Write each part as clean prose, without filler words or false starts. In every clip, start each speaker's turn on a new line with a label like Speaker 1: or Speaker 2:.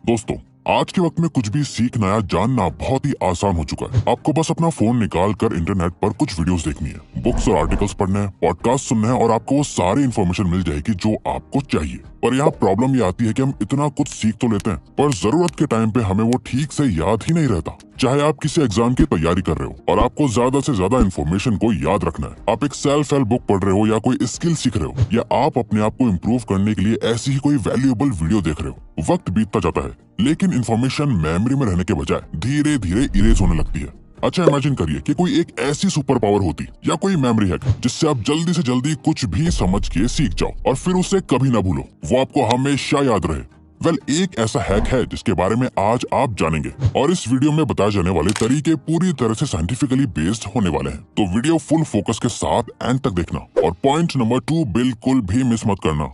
Speaker 1: दोस्तों, आज के वक्त में कुछ भी सीखना या जानना बहुत ही आसान हो चुका है। आपको बस अपना फोन निकाल कर इंटरनेट पर कुछ वीडियोस देखनी है, बुक्स और आर्टिकल्स पढ़ने हैं, पॉडकास्ट सुनने हैं और आपको वो सारी इन्फॉर्मेशन मिल जाएगी जो आपको चाहिए। पर यहाँ प्रॉब्लम ये आती है कि हम इतना कुछ सीख तो लेते हैं पर जरूरत के टाइम पे हमें वो ठीक से याद ही नहीं रहता। चाहे आप किसी एग्जाम की तैयारी कर रहे हो और आपको ज्यादा से ज्यादा इन्फॉर्मेशन को याद रखना है, आप एक सेल्फ हेल्प बुक पढ़ रहे हो या कोई स्किल सीख रहे हो या आप अपने आप को इम्प्रूव करने के लिए ऐसी ही कोई वैल्यूएबल वीडियो देख रहे हो, वक्त बीतता जाता है लेकिन इन्फॉर्मेशन मेमोरी में रहने के बजाय धीरे धीरे इरेज होने लगती है। अच्छा, इमेजिन करिए कि कोई एक ऐसी सुपर पावर होती या कोई मेमोरी हैक जिससे आप जल्दी से जल्दी कुछ भी समझ के सीख जाओ और फिर उसे कभी ना भूलो, वो आपको हमेशा याद रहे। वेल, एक ऐसा हैक है जिसके बारे में आज आप जानेंगे और इस वीडियो में बताए जाने वाले तरीके पूरी तरह से साइंटिफिकली बेस्ड होने वाले हैं। तो वीडियो फुल फोकस के साथ एंड तक देखना और पॉइंट नंबर 2 बिल्कुल भी मिस मत करना।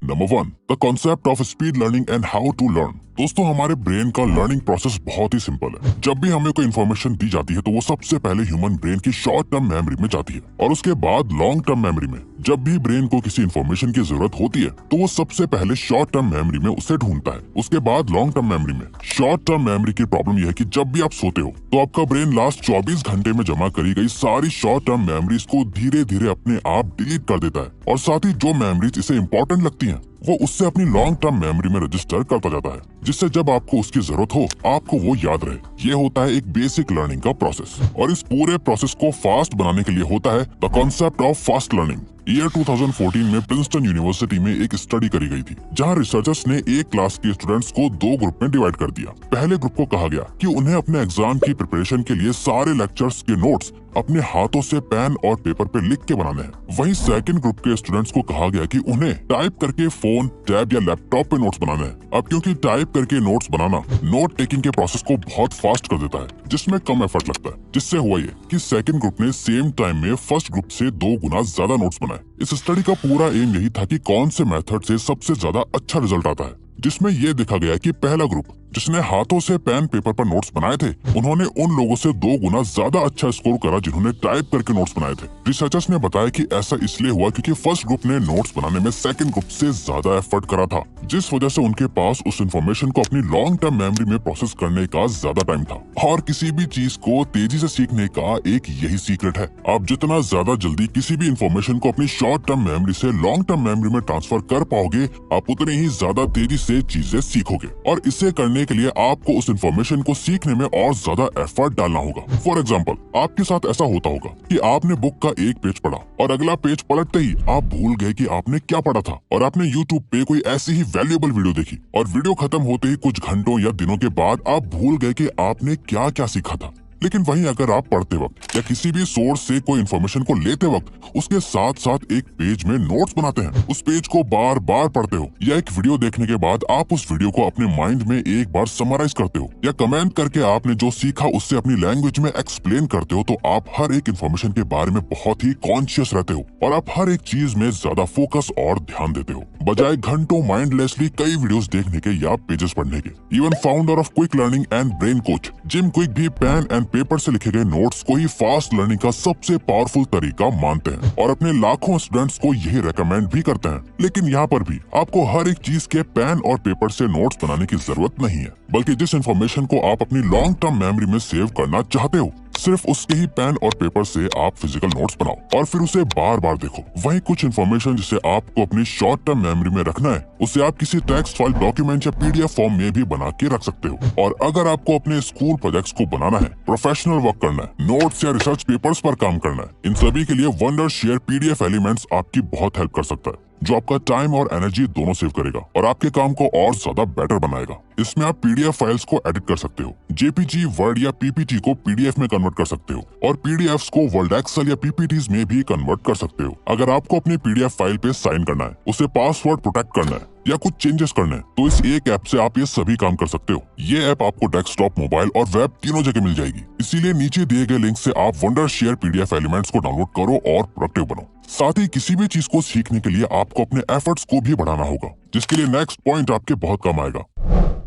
Speaker 1: Number 1, the concept of speed learning and how to learn. दोस्तों, हमारे ब्रेन का लर्निंग प्रोसेस बहुत ही सिंपल है। जब भी हमें कोई इन्फॉर्मेशन दी जाती है तो वो सबसे पहले ह्यूमन ब्रेन की शॉर्ट टर्म मेमोरी में जाती है और उसके बाद लॉन्ग टर्म मेमोरी में। जब भी ब्रेन को किसी इन्फॉर्मेशन की जरूरत होती है तो वो सबसे पहले शॉर्ट टर्म मेमोरी में उसे ढूंढता है, उसके बाद लॉन्ग टर्म मेमोरी में। शॉर्ट टर्म मेमोरी की प्रॉब्लम यह है कि जब भी आप सोते हो तो आपका ब्रेन लास्ट 24 घंटे में जमा करी गई सारी शॉर्ट टर्म मेमोरीज को धीरे धीरे अपने आप डिलीट कर देता है और साथ ही जो मेमोरीज इसे इम्पोर्टेंट लगती हैं वो उससे अपनी लॉन्ग टर्म मेमोरी में रजिस्टर करता जाता है, जिससे जब आपको उसकी जरूरत हो आपको वो याद रहे। ये होता है एक बेसिक लर्निंग का प्रोसेस और इस पूरे प्रोसेस को फास्ट बनाने के लिए होता है the concept of fast learning. Year 2014 में प्रिंसटन यूनिवर्सिटी में एक स्टडी करी गई थी जहां रिसर्चर्स ने एक क्लास के स्टूडेंट्स को 2 ग्रुप में डिवाइड कर दिया। पहले ग्रुप को कहा गया कि उन्हें अपने एग्जाम की प्रिपरेशन के लिए सारे लेक्चर्स के नोट्स अपने हाथों से पेन और पेपर पे लिख के बनाने हैं। वहीं सेकंड ग्रुप के स्टूडेंट्स को कहा गया कि उन्हें टाइप करके फोन, टैब या लैपटॉप पे नोट्स बनाने हैं। अब क्योंकि टाइप करके नोट्स बनाना नोट टेकिंग के प्रोसेस को बहुत फास्ट कर देता है जिसमें कम एफर्ट लगता है, जिससे हुआ ये कि सेकंड ग्रुप ने सेम टाइम में फर्स्ट ग्रुप से 2 गुना ज्यादा नोट्स बनाए। इस स्टडी का पूरा एम यही था कि कौन से मेथड से सबसे ज्यादा अच्छा रिजल्ट आता है, जिसमें ये देखा गया कि पहला ग्रुप जिसने हाथों से पेन पेपर पर नोट्स बनाए थे उन्होंने उन लोगों से 2 गुना ज्यादा अच्छा स्कोर करा जिन्होंने टाइप करके नोट्स बनाए थे। रिसर्चर्स ने बताया कि ऐसा इसलिए हुआ क्योंकि फर्स्ट ग्रुप ने नोट्स बनाने में सेकंड ग्रुप से ज्यादा एफर्ट करा था, जिस वजह से उनके पास उस इन्फॉर्मेशन को अपनी लॉन्ग टर्म मेमोरी में प्रोसेस करने का ज्यादा टाइम था। और किसी भी चीज को तेजी से सीखने का एक यही सीक्रेट है, आप जितना ज्यादा जल्दी किसी भी इन्फॉर्मेशन को अपनी शॉर्ट टर्म मेमोरी से लॉन्ग टर्म मेमोरी में ट्रांसफर कर पाओगे, आप उतनी ही ज्यादा तेजी से चीजें सीखोगे। और इसे करने के लिए आपको उस इन्फॉर्मेशन को सीखने में और ज्यादा एफर्ट डालना होगा। फॉर एग्जाम्पल, आपके साथ ऐसा होता होगा कि आपने बुक का एक पेज पढ़ा और अगला पेज पलटते ही आप भूल गए कि आपने क्या पढ़ा था और आपने यूट्यूब पे कोई ऐसी ही वैल्यूएबल वीडियो देखी और वीडियो खत्म होते ही कुछ घंटों या दिनों के बाद आप भूल गए कि आपने क्या क्या सीखा था। लेकिन वहीं अगर आप पढ़ते वक्त या किसी भी सोर्स से कोई इन्फॉर्मेशन को लेते वक्त उसके साथ साथ एक पेज में नोट्स बनाते हैं, उस पेज को बार बार पढ़ते हो या एक वीडियो देखने के बाद आप उस वीडियो को अपने माइंड में एक बार समराइज करते हो या कमेंट करके आपने जो सीखा उससे अपनी लैंग्वेज में एक्सप्लेन करते हो, तो आप हर एक इन्फॉर्मेशन के बारे में बहुत ही कॉन्शियस रहते हो और आप हर एक चीज में ज्यादा फोकस और ध्यान देते हो, बजाय घंटों माइंडलेसली कई वीडियोस देखने के या पेजेस पढ़ने के। Even founder of quick learning and brain coach gym quick भी पेन एंड पेपर से लिखे गए नोट्स को ही फास्ट लर्निंग का सबसे पावरफुल तरीका मानते हैं और अपने लाखों स्टूडेंट्स को यही रेकमेंड भी करते हैं। लेकिन यहाँ पर भी आपको हर एक चीज के पेन और पेपर से नोट्स बनाने की जरूरत नहीं है, बल्कि जिस इन्फॉर्मेशन को आप अपनी लॉन्ग टर्म मेमोरी में सेव करना चाहते हो सिर्फ उसके ही पेन और पेपर से आप फिजिकल नोट्स बनाओ और फिर उसे बार बार देखो। वहीं कुछ इन्फॉर्मेशन जिसे आपको अपनी शॉर्ट टर्म मेमोरी में रखना है उसे आप किसी टेक्स्ट फाइल, डॉक्यूमेंट या पीडीएफ फॉर्म में भी बना के रख सकते हो। और अगर आपको अपने स्कूल प्रोजेक्ट्स को बनाना है, प्रोफेशनल वर्क करना है, नोट्स या रिसर्च पेपर्स पर काम करना है, इन सभी के लिए वंडर शेयर पीडीएफ एलिमेंट्स आपकी बहुत हेल्प कर सकता है, जो आपका टाइम और एनर्जी दोनों सेव करेगा और आपके काम को और ज्यादा बेटर बनाएगा। इसमें आप पीडीएफ फाइल्स को एडिट कर सकते हो, जेपीजी, वर्ड या पीपीटी को पीडीएफ में कन्वर्ट कर सकते हो और पीडीएफ्स को वर्ड एक्सेल या पीपीटीज में भी कन्वर्ट कर सकते हो। अगर आपको अपनी पीडीएफ फाइल पे साइन करना है, उसे पासवर्ड प्रोटेक्ट करना है या कुछ चेंजेस करने हैं, तो इस एक ऐप से आप ये सभी काम कर सकते हो। ये ऐप आपको डेस्कटॉप, मोबाइल और वेब तीनों जगह मिल जाएगी। इसीलिए नीचे दिए गए लिंक से आप वंडर शेयर पीडीएफ एलिमेंट्स को डाउनलोड करो और प्रोडक्टिव बनो। साथ ही किसी भी चीज को सीखने के लिए आपको अपने एफर्ट्स को भी बढ़ाना होगा, जिसके लिए नेक्स्ट पॉइंट आपके बहुत काम आएगा।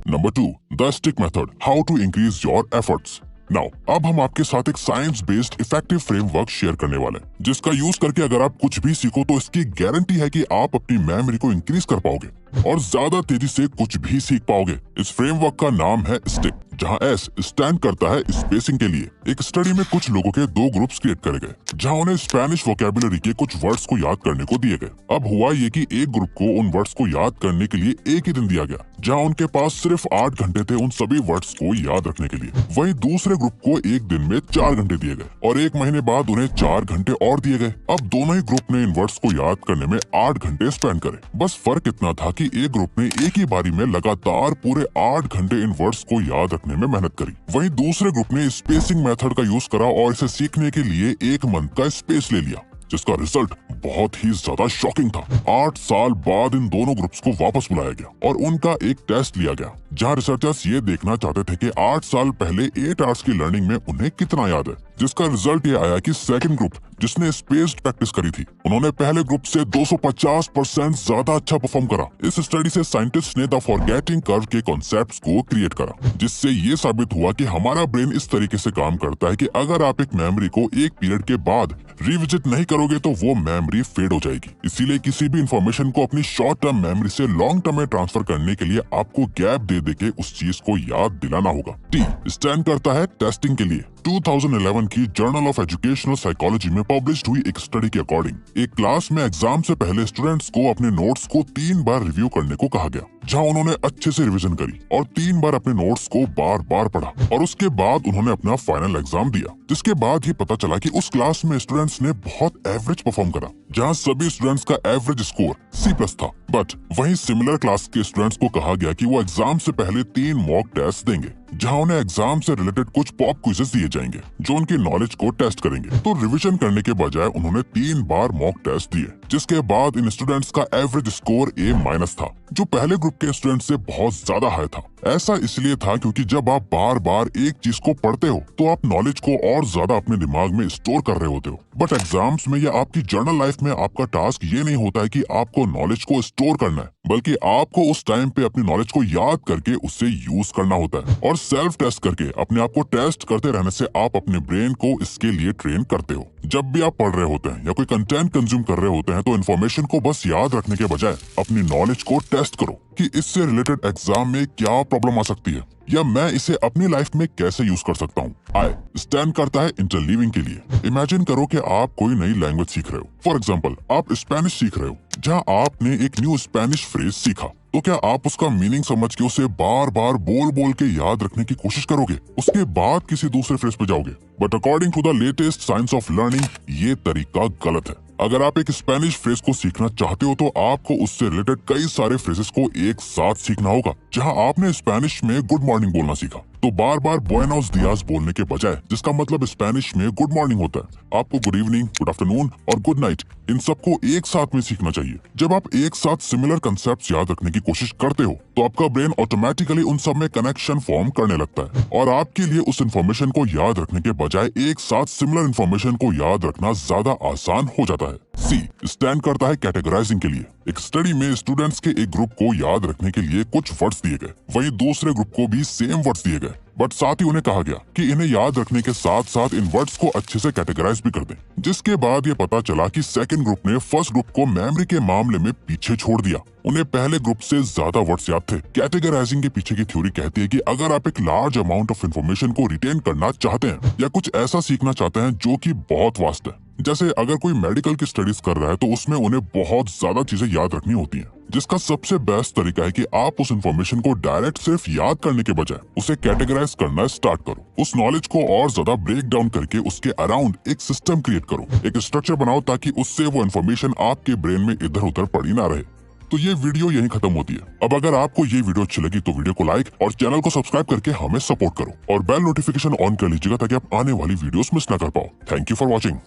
Speaker 1: Number 2, the stick method, how to increase your efforts. Now अब हम आपके साथ एक science based effective framework share करने वाले हैं जिसका यूज करके अगर आप कुछ भी सीखो तो इसकी गारंटी है कि आप अपनी मेमोरी को इंक्रीज कर पाओगे। और ज्यादा तेजी से कुछ भी सीख पाओगे। इस फ्रेमवर्क का नाम है स्टिक, जहाँ S स्टैंड करता है स्पेसिंग के लिए। एक स्टडी में कुछ लोगों के 2 ग्रुप्स क्रिएट करे गए, जहाँ उन्हें स्पेनिश वोकैबुलरी के कुछ वर्ड्स को याद करने को दिए गए। अब हुआ ये कि एक ग्रुप को उन वर्ड्स को याद करने के लिए एक ही दिन दिया गया, जहाँ उनके पास सिर्फ 8 घंटे थे उन सभी वर्ड्स को याद रखने के लिए। वहीं दूसरे ग्रुप को एक दिन में 4 घंटे दिए गए और 1 महीने बाद उन्हें 4 घंटे और दिए गए। अब दोनों ही ग्रुप ने इन वर्ड्स को याद करने में 8 घंटे स्पेंड करे। बस फर्क इतना था कि एक ग्रुप ने एक ही बारी में लगातार पूरे 8 घंटे इन वर्ड्स को याद रखने में मेहनत करी। वहीं दूसरे ग्रुप ने स्पेसिंग मेथड का यूज करा और इसे सीखने के लिए 1 मंथ का स्पेस ले लिया, जिसका रिजल्ट बहुत ही ज्यादा शॉकिंग था। 8 साल बाद इन दोनों ग्रुप्स को वापस बुलाया गया और उनका एक टेस्ट लिया गया, जहां रिसर्चर्स ये देखना चाहते थे कि 8 साल पहले 8 आवर्स की लर्निंग में उन्हें कितना याद है। जिसका रिजल्ट ये आया कि सेकंड ग्रुप, जिसने स्पेस्ड प्रैक्टिस करी थी, उन्होंने पहले ग्रुप से 250% ज्यादा अच्छा परफॉर्म करा। इस स्टडी से साइंटिस्ट ने द फॉरगेटिंग कर्व के कॉन्सेप्ट्स को क्रिएट करा, जिससे ये साबित हुआ कि हमारा ब्रेन इस तरीके से काम करता है कि अगर आप एक मेमोरी को एक पीरियड के बाद रिविजिट नहीं करोगे तो वो मेमोरी फेड हो जाएगी। इसीलिए किसी भी इंफॉर्मेशन को अपनी शॉर्ट टर्म मेमोरी से लॉन्ग टर्म में ट्रांसफर करने के लिए आपको गैप दे दे के उस चीज को याद दिलाना होगा। T स्टैंड करता है टेस्टिंग के लिए। 2011 की जर्नल ऑफ एजुकेशनल साइकोलॉजी में पब्लिश हुई एक स्टडी के अकॉर्डिंग एक क्लास में एग्जाम से पहले स्टूडेंट्स को अपने नोट्स को 3 बार रिव्यू करने को कहा गया, जहां उन्होंने अच्छे से रिवीजन करी और 3 बार अपने नोट्स को बार बार पढ़ा और उसके बाद उन्होंने अपना फाइनल एग्जाम दिया। जिसके बाद ये पता चला कि उस क्लास में स्टूडेंट्स ने बहुत एवरेज परफॉर्म करा, जहां सभी स्टूडेंट्स का एवरेज स्कोर C+ था। बट वहीं सिमिलर क्लास के स्टूडेंट्स को कहा गया कि वो एग्जाम से पहले 3 मॉक टेस्ट देंगे, जहां उन्हें एग्जाम से रिलेटेड कुछ पॉप क्विज़ेस दिए जाएंगे जो उनकी नॉलेज को टेस्ट करेंगे। तो रिवीजन करने के बजाय उन्होंने 3 बार मॉक टेस्ट दिए, जिसके बाद इन स्टूडेंट्स का एवरेज स्कोर A- था, जो पहले ग्रुप के स्टूडेंट्स से बहुत ज्यादा हाई था। ऐसा इसलिए था क्योंकि जब आप बार बार एक चीज को पढ़ते हो तो आप नॉलेज को और ज्यादा अपने दिमाग में स्टोर कर रहे होते हो। बट एग्जाम्स में या आपकी जर्नल लाइफ में आपका टास्क ये नहीं होता है कि आपको नॉलेज को स्टोर करना है, बल्कि आपको उस टाइम पे अपनी नॉलेज को याद करके उससे यूज करना होता है। और सेल्फ टेस्ट करके अपने आप को टेस्ट करते रहने से आप अपने ब्रेन को इसके लिए ट्रेन करते हो। जब भी आप पढ़ रहे होते हैं या कोई कंटेंट कंज्यूम कर रहे होते हैं तो इन्फॉर्मेशन को बस याद रखने के बजाय अपनी नॉलेज को टेस्ट करो कि इससे रिलेटेड एग्जाम में क्या प्रॉब्लम आ सकती है या मैं इसे अपनी लाइफ में कैसे यूज कर सकता हूँ। आई स्टैंड करता है इंटरलीविंग के लिए। इमेजिन करो कि आप कोई नई लैंग्वेज सीख रहे हो। फॉर एग्जाम्पल, आप स्पेनिश सीख रहे हो, जहाँ आपने एक न्यू स्पेनिश फ्रेज सीखा, तो क्या आप उसका मीनिंग समझ के उसे बार बार बोल बोल के याद रखने की कोशिश करोगे, उसके बाद किसी दूसरे फ्रेज पे जाओगे? But according to the latest science of learning ये तरीका गलत है। अगर आप एक स्पेनिश फ्रेज को सीखना चाहते हो तो आपको उससे रिलेटेड कई सारे फ्रेजेस को एक साथ सीखना होगा। जहां आपने स्पेनिश में गुड मॉर्निंग बोलना सीखा, तो बार बार बुएनोस दियास बोलने के बजाय, जिसका मतलब स्पेनिश में गुड मॉर्निंग होता है, आपको गुड इवनिंग, गुड आफ्टरनून और गुड नाइट इन सबको एक साथ में सीखना चाहिए। जब आप एक साथ सिमिलर कंसेप्ट याद रखने की कोशिश करते हो तो आपका ब्रेन ऑटोमेटिकली उन सब में कनेक्शन फॉर्म करने लगता है और आपके लिए उस इन्फॉर्मेशन को याद रखने के बजाय एक साथ सिमिलर इन्फॉर्मेशन को याद रखना ज्यादा आसान हो जाता है। C स्टैंड करता है कैटेगराइजिंग के लिए। एक स्टडी में स्टूडेंट्स के एक ग्रुप को याद रखने के लिए कुछ वर्ड्स दिए गए, वहीं दूसरे ग्रुप को भी सेम वर्ड्स दिए गए, बट साथ ही उन्हें कहा गया कि इन्हें याद रखने के साथ साथ इन वर्ड्स को अच्छे से कैटेगराइज भी कर दें। जिसके बाद ये पता चला कि सेकंड ग्रुप ने फर्स्ट ग्रुप को मेमोरी के मामले में पीछे छोड़ दिया। उन्हें पहले ग्रुप से ज्यादा वर्ड्स याद थे। कैटेगराइजिंग के पीछे की थ्योरी कहती है कि अगर आप एक लार्ज अमाउंट ऑफ इन्फॉर्मेशन को रिटेन करना चाहते हैं या कुछ ऐसा सीखना चाहते हैं जो कि बहुत वास्ट है, जैसे अगर कोई मेडिकल की स्टडीज कर रहा है तो उसमें उन्हें बहुत ज्यादा चीजें याद रखनी होती हैं, जिसका सबसे बेस्ट तरीका है कि आप उस इन्फॉर्मेशन को डायरेक्ट सिर्फ याद करने के बजाय उसे कैटेगराइज करना स्टार्ट करो। उस नॉलेज को और ज्यादा ब्रेक डाउन करके उसके अराउंड एक सिस्टम क्रिएट करो, एक स्ट्रक्चर बनाओ ताकि उससे वो इन्फॉर्मेशन आपके ब्रेन में इधर उधर पड़ी ना रहे। तो ये वीडियो यहीं खत्म होती है। अब अगर आपको ये वीडियो अच्छी लगी तो वीडियो को लाइक और चैनल को सब्सक्राइब करके हमें सपोर्ट करो और बेल नोटिफिकेशन ऑन कर लीजिएगा ताकि आप आने वाली वीडियोस मिस ना कर पाओ। Thank you for watching.